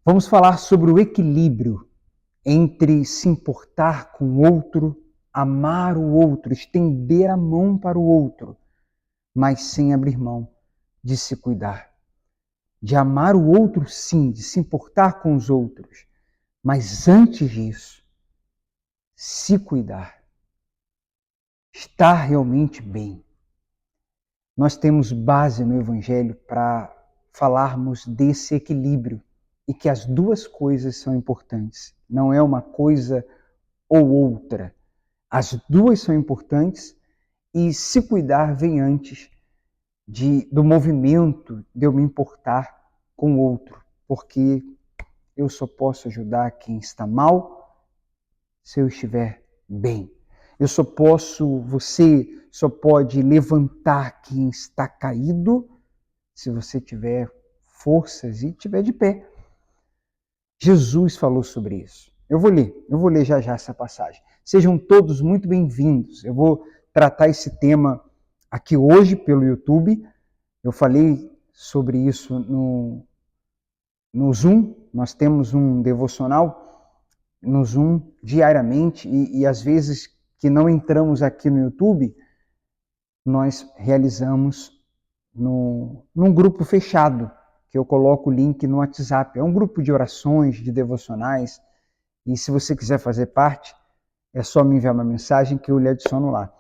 Vamos falar sobre o equilíbrio entre se importar com o outro, amar o outro, estender a mão para o outro, mas sem abrir mão de se cuidar. De amar o outro, sim, de se importar com os outros, mas antes disso, se cuidar, estar realmente bem. Nós temos base no Evangelho para falarmos desse equilíbrio e que as duas coisas são importantes. Não é uma coisa ou outra. As duas são importantes e se cuidar vem antes do movimento de eu me importar com o outro, porque eu só posso ajudar quem está mal se eu estiver bem. Você só pode levantar quem está caído se você tiver forças e estiver de pé. Jesus falou sobre isso. Eu vou ler já essa passagem. Sejam todos muito bem-vindos. Eu vou tratar esse tema aqui hoje pelo YouTube. Eu falei sobre isso no Zoom. Nós temos um devocional no Zoom diariamente e às vezes que não entramos aqui no YouTube, nós realizamos num grupo fechado, que eu coloco o link no WhatsApp. É um grupo de orações, de devocionais, e se você quiser fazer parte, é só me enviar uma mensagem que eu lhe adiciono lá.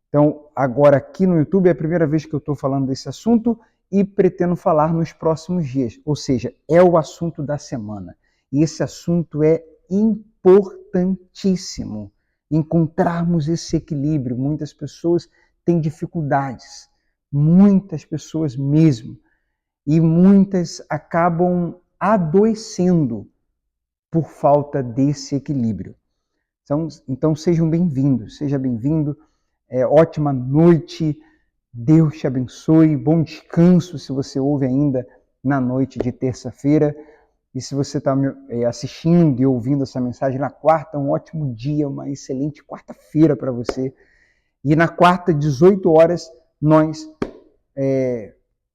Então, agora aqui no YouTube é a primeira vez que eu estou falando desse assunto e pretendo falar nos próximos dias, ou seja, é o assunto da semana. E esse assunto é importantíssimo, encontrarmos esse equilíbrio. Muitas pessoas têm dificuldades, muitas pessoas mesmo, e muitas acabam adoecendo por falta desse equilíbrio. Então sejam bem-vindos, seja bem-vindo, ótima noite, Deus te abençoe, bom descanso se você ouve ainda na noite de terça-feira, e se você está assistindo e ouvindo essa mensagem na quarta, um ótimo dia, uma excelente quarta-feira para você. E na quarta, 18 horas, nós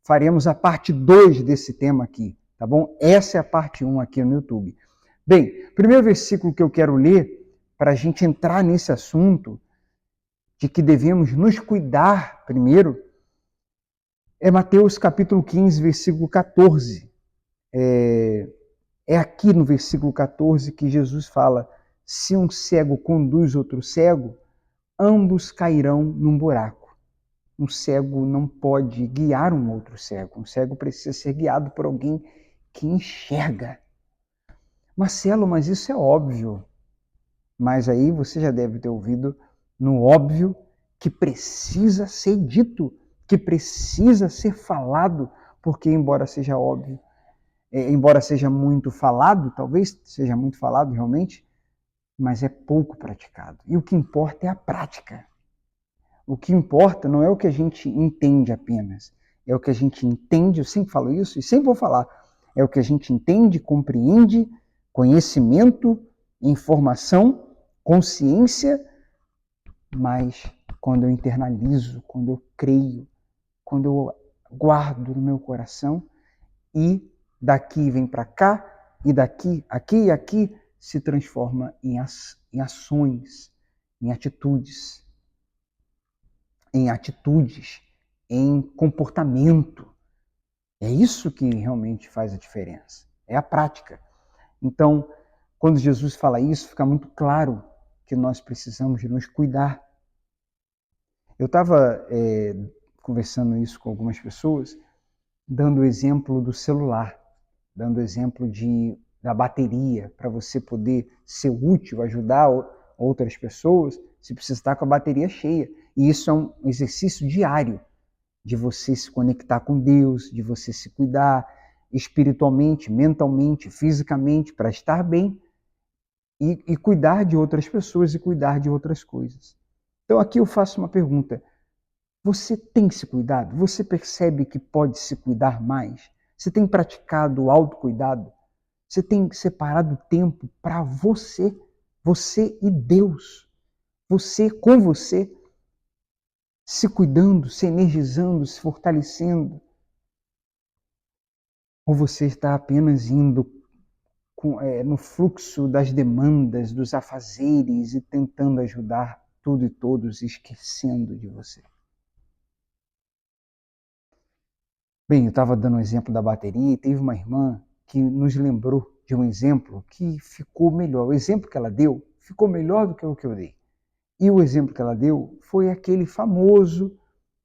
faremos a parte 2 desse tema aqui, tá bom? Essa é a parte 1 aqui no YouTube. Bem, o primeiro versículo que eu quero ler, para a gente entrar nesse assunto de que devemos nos cuidar primeiro, é Mateus capítulo 15, versículo 14. É aqui no versículo 14 que Jesus fala: se um cego conduz outro cego, ambos cairão num buraco. Um cego não pode guiar um outro cego. Um cego precisa ser guiado por alguém que enxerga. Marcelo, mas isso é óbvio. Mas aí você já deve ter ouvido no óbvio que precisa ser dito, que precisa ser falado, porque embora seja óbvio, embora seja muito falado, talvez seja muito falado realmente, mas é pouco praticado. E o que importa é a prática. O que importa não é o que a gente entende apenas, é o que a gente entende, eu sempre falo isso e sempre vou falar, é o que a gente entende, compreende, conhecimento, informação, consciência, mas quando eu internalizo, quando eu creio, quando eu guardo no meu coração e daqui vem para cá, e daqui, aqui e aqui, se transforma em ações, em atitudes, em comportamento. É isso que realmente faz a diferença, é a prática. Então, quando Jesus fala isso, fica muito claro que nós precisamos de nos cuidar. Eu estava conversando isso com algumas pessoas, dando o exemplo do celular, dando o exemplo da bateria, para você poder ser útil, ajudar outras pessoas, você precisa estar com a bateria cheia. E isso é um exercício diário de você se conectar com Deus, de você se cuidar espiritualmente, mentalmente, fisicamente, para estar bem e cuidar de outras pessoas e cuidar de outras coisas. Então aqui eu faço uma pergunta. Você tem se cuidado? Você percebe que pode se cuidar mais? Você tem praticado o autocuidado? Você tem separado tempo para você, você e Deus, você com você, se cuidando, se energizando, se fortalecendo? Ou você está apenas indo no fluxo das demandas, dos afazeres e tentando ajudar tudo e todos, esquecendo de você. Bem, eu estava dando um exemplo da bateria e teve uma irmã que nos lembrou de um exemplo que ficou melhor. O exemplo que ela deu ficou melhor do que o que eu dei. E o exemplo que ela deu foi aquele famoso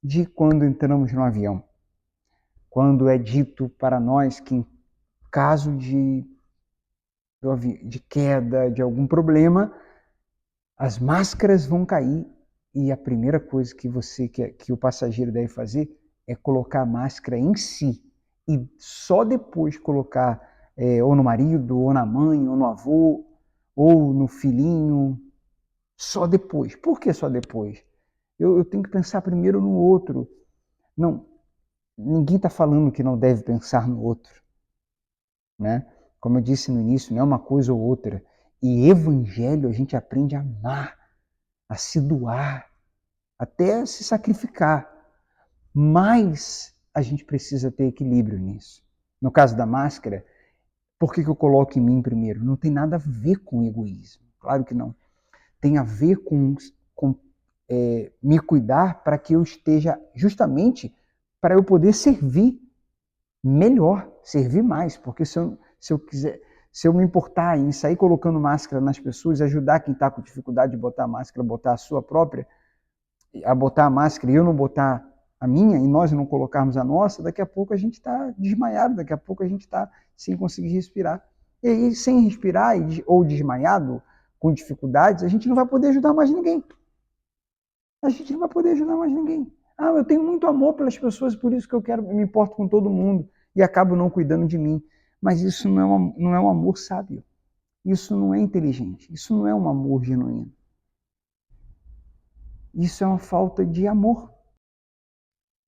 de quando entramos no avião. Quando é dito para nós que em caso de queda, de algum problema, as máscaras vão cair e a primeira coisa que o passageiro deve fazer é colocar a máscara em si e só depois colocar ou no marido, ou na mãe, ou no avô, ou no filhinho, só depois. Por que só depois? Eu tenho que pensar primeiro no outro. Não, ninguém está falando que não deve pensar no outro, né? Como eu disse no início, não é uma coisa ou outra. E evangelho a gente aprende a amar, a se doar, até se sacrificar. Mas a gente precisa ter equilíbrio nisso. No caso da máscara, por que eu coloco em mim primeiro? Não tem nada a ver com egoísmo. Claro que não. Tem a ver com me cuidar para que eu esteja justamente para eu poder servir melhor, servir mais. Porque se eu me importar em sair colocando máscara nas pessoas, ajudar quem está com dificuldade de botar máscara, botar a sua própria, a botar a máscara e eu não botar a minha e nós não colocarmos a nossa, daqui a pouco a gente está desmaiado, daqui a pouco a gente está sem conseguir respirar. E aí, sem respirar ou desmaiado, com dificuldades, a gente não vai poder ajudar mais ninguém. A gente não vai poder ajudar mais ninguém. Ah, eu tenho muito amor pelas pessoas, por isso que eu me importo com todo mundo e acabo não cuidando de mim. Mas isso não é um amor sábio. Isso não é inteligente. Isso não é um amor genuíno. Isso é uma falta de amor.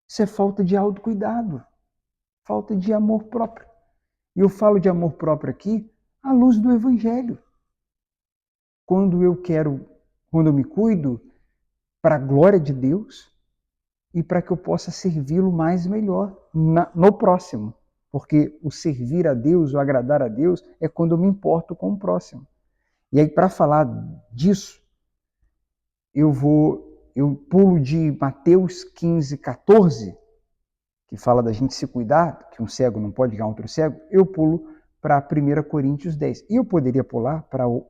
Isso é falta de autocuidado. Falta de amor próprio. E eu falo de amor próprio aqui à luz do Evangelho. Quando eu me cuido para a glória de Deus e para que eu possa servi-lo mais e melhor no próximo. Porque o servir a Deus, o agradar a Deus, é quando eu me importo com o próximo. E aí, para falar disso, eu pulo de Mateus 15, 14, que fala da gente se cuidar, que um cego não pode ganhar outro cego, eu pulo para 1 Coríntios 10. E eu poderia pular para um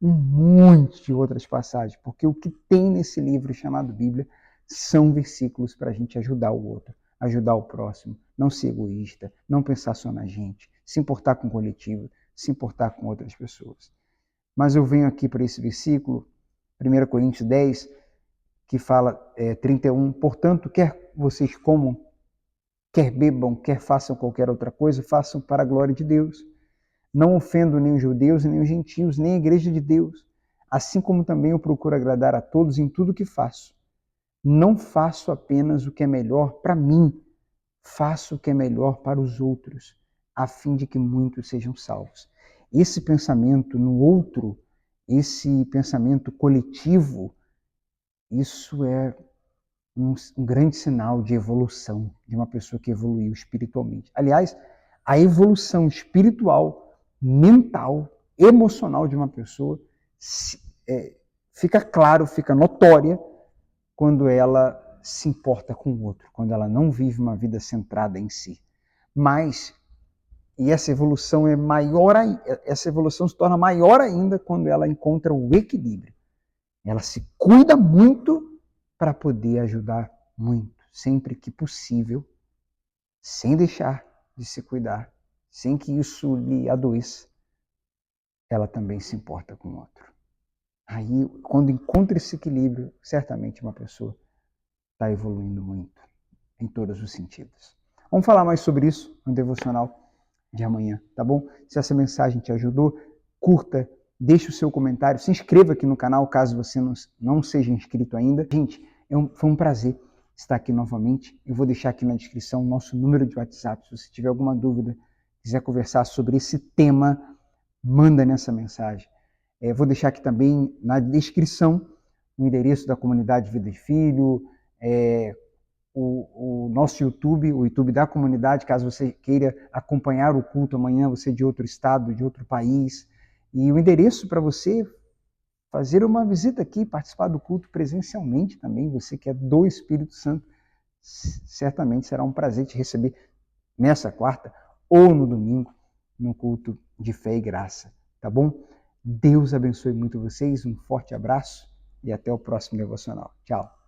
monte de outras passagens, porque o que tem nesse livro chamado Bíblia são versículos para a gente ajudar o outro, ajudar o próximo, não ser egoísta, não pensar só na gente, se importar com o coletivo, se importar com outras pessoas. Mas eu venho aqui para esse versículo, 1 Coríntios 10, que fala 31, portanto, quer vocês comam, quer bebam, quer façam qualquer outra coisa, façam para a glória de Deus. Não ofendo nem os judeus, nem os gentios, nem a igreja de Deus, assim como também eu procuro agradar a todos em tudo que faço. Não faço apenas o que é melhor para mim, faço o que é melhor para os outros, a fim de que muitos sejam salvos. Esse pensamento no outro, esse pensamento coletivo, isso é um grande sinal de evolução, de uma pessoa que evoluiu espiritualmente. Aliás, a evolução espiritual, mental, emocional de uma pessoa fica claro, fica notória quando ela se importa com o outro, quando ela não vive uma vida centrada em si. E essa evolução essa evolução se torna maior ainda quando ela encontra o equilíbrio. Ela se cuida muito para poder ajudar muito, sempre que possível, sem deixar de se cuidar, sem que isso lhe adoeça. Ela também se importa com o outro. Aí, quando encontra esse equilíbrio, certamente uma pessoa está evoluindo muito, em todos os sentidos. Vamos falar mais sobre isso no devocional de amanhã, tá bom? Se essa mensagem te ajudou, curta, deixe o seu comentário, se inscreva aqui no canal caso você não seja inscrito ainda. Gente, foi um prazer estar aqui novamente. Eu vou deixar aqui na descrição o nosso número de WhatsApp. Se você tiver alguma dúvida, quiser conversar sobre esse tema, manda nessa mensagem. Vou deixar aqui também na descrição o endereço da comunidade Vida de Filho, o nosso YouTube, o YouTube da comunidade, caso você queira acompanhar o culto amanhã, você de outro estado, de outro país. E o endereço para você fazer uma visita aqui, participar do culto presencialmente também, você que é do Espírito Santo, certamente será um prazer te receber nessa quarta ou no domingo, no culto de fé e graça, tá bom? Deus abençoe muito vocês, um forte abraço e até o próximo devocional. Tchau!